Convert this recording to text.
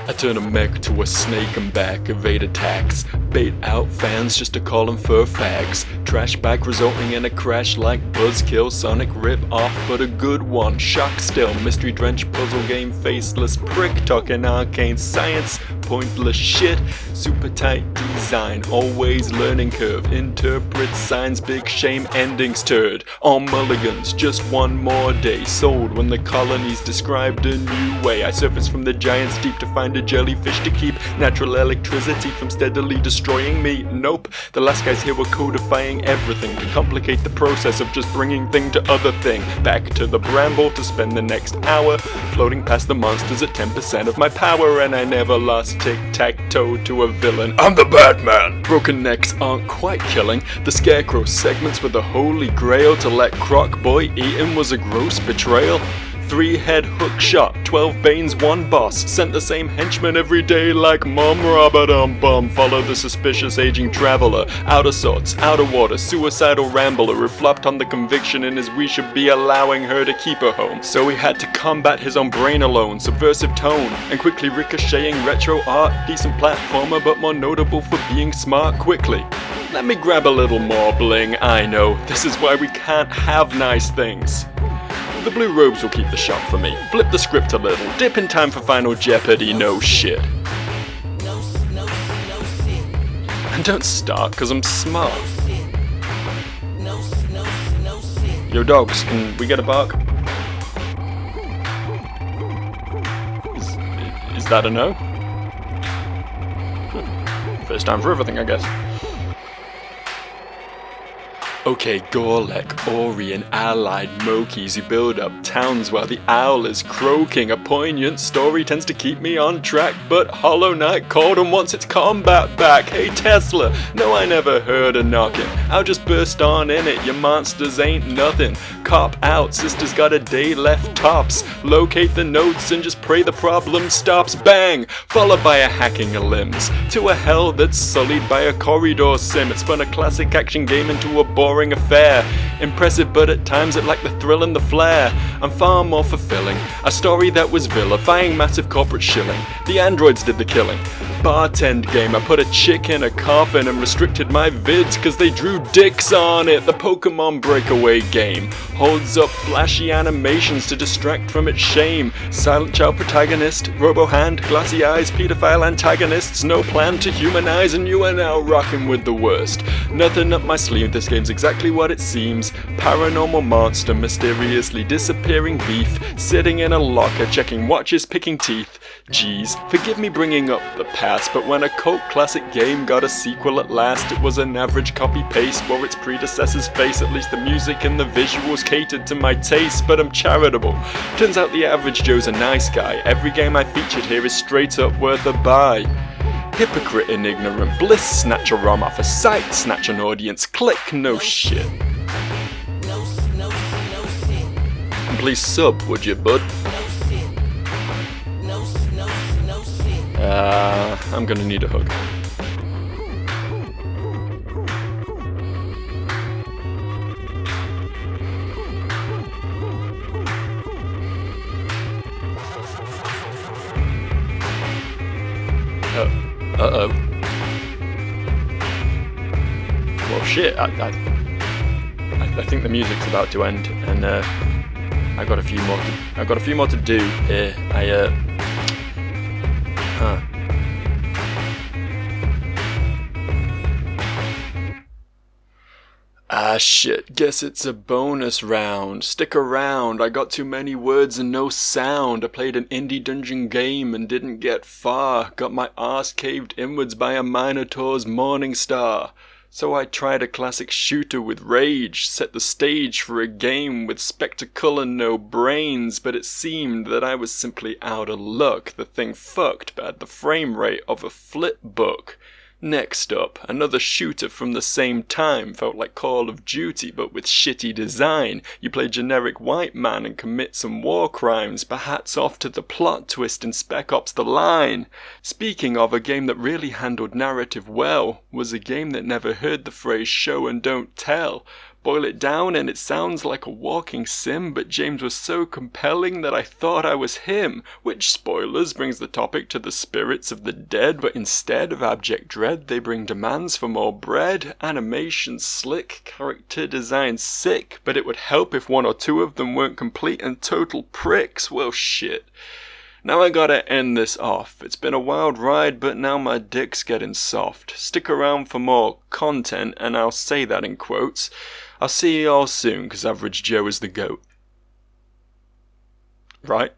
I turn a mech to a snake and back, evade attacks, bait out fans just to call them fur fags, trash back resulting in a crash like Buzzkill, Sonic rip off but a good one, shock still, mystery drenched puzzle game, faceless prick, talking arcane science, pointless shit, super tight design, always learning curve, interpret signs, big shame endings turd, all mulligans, just one more day, sold when the colony's described a new way, I surface from the giant's deep to find a jellyfish to keep natural electricity from steadily destroying me. Nope, the last guys here were codifying everything to complicate the process of just bringing thing to other thing. Back to the bramble to spend the next hour floating past the monsters at 10% of my power, and I never lost tic-tac-toe to a villain. I'm the Batman! Broken necks aren't quite killing. The Scarecrow segments were the holy grail. To let Croc Boy eat him was a gross betrayal. 3-head hook shot, 12 Banes, 1 boss. Sent the same henchman every day like Mom Rabba-dum-bum. Follow the suspicious aging traveler. Out of sorts, out of water, suicidal rambler who flopped on the conviction in his we should be allowing her to keep her home. So he had to combat his own brain alone, subversive tone, and quickly ricocheting retro art. Decent platformer but more notable for being smart quickly. Let me grab a little more bling, I know, this is why we can't have nice things. The blue robes will keep the shop for me. Flip the script a little. Dip in time for Final Jeopardy, no shit. And don't start, cause I'm smart. Yo dogs, can we get a bark? Is that a no? First time for everything, I guess. Okay, Gorlek, Ori, and allied Mokies who build up towns while the owl is croaking. A poignant story tends to keep me on track, but Hollow Knight called and wants its combat back. Hey Tesla, no I never heard a knocking. I'll just burst on in it, your monsters ain't nothing. Cop out, sister's got a day left tops. Locate the notes and just pray the problem stops. Bang! Followed by a hacking of limbs. To a hell that's sullied by a corridor sim. It spun a classic action game into a boring affair. Impressive, but at times it lacked the thrill and the flair. I'm far more fulfilling. A story that was vilifying massive corporate shilling. The androids did the killing. Bartend game, I put a chick in a coffin and restricted my vids cause they drew dicks on it. The Pokemon breakaway game holds up flashy animations to distract from its shame. Silent child protagonist, robo hand, glassy eyes, pedophile antagonists, no plan to humanize, and you are now rocking with the worst. Nothing up my sleeve, this game's exactly what it seems. Paranormal monster, mysteriously disappearing beef, sitting in a locker, checking watches, picking teeth. Geez, forgive me bringing up the past, but when a cult classic game got a sequel at last, it was an average copy-paste for its predecessor's face. At least the music and the visuals catered to my taste, but I'm charitable. Turns out the average Joe's a nice guy. Every game I featured here is straight up worth a buy. Hypocrite and ignorant bliss, snatch a ROM off a site, snatch an audience, click, no shit. And please sub, would you, bud? I'm gonna need a hug. Uh-oh. Well, shit, I think the music's about to end, and I got a few more to do here. Ah shit, guess it's a bonus round. Stick around, I got too many words and no sound. I played an indie dungeon game and didn't get far. Got my arse caved inwards by a Minotaur's morning star. So I tried a classic shooter with rage, set the stage for a game with spectacle and no brains, but it seemed that I was simply out of luck. The thing fucked bad the frame rate of a flip book. Next up, another shooter from the same time, felt like Call of Duty but with shitty design. You play generic white man and commit some war crimes, but hats off to the plot twist in Spec Ops: The Line. Speaking of a game that really handled narrative well, was a game that never heard the phrase show and don't tell. Boil it down and it sounds like a walking sim, but James was so compelling that I thought I was him, which, spoilers, brings the topic to the spirits of the dead, but instead of abject dread, they bring demands for more bread. Animation slick, character design sick, but it would help if one or two of them weren't complete and total pricks. Well, shit. Now I gotta end this off. It's been a wild ride, but now my dick's getting soft. Stick around for more content, and I'll say that in quotes. I'll see you all soon, 'cause Average Joe is the GOAT. Right?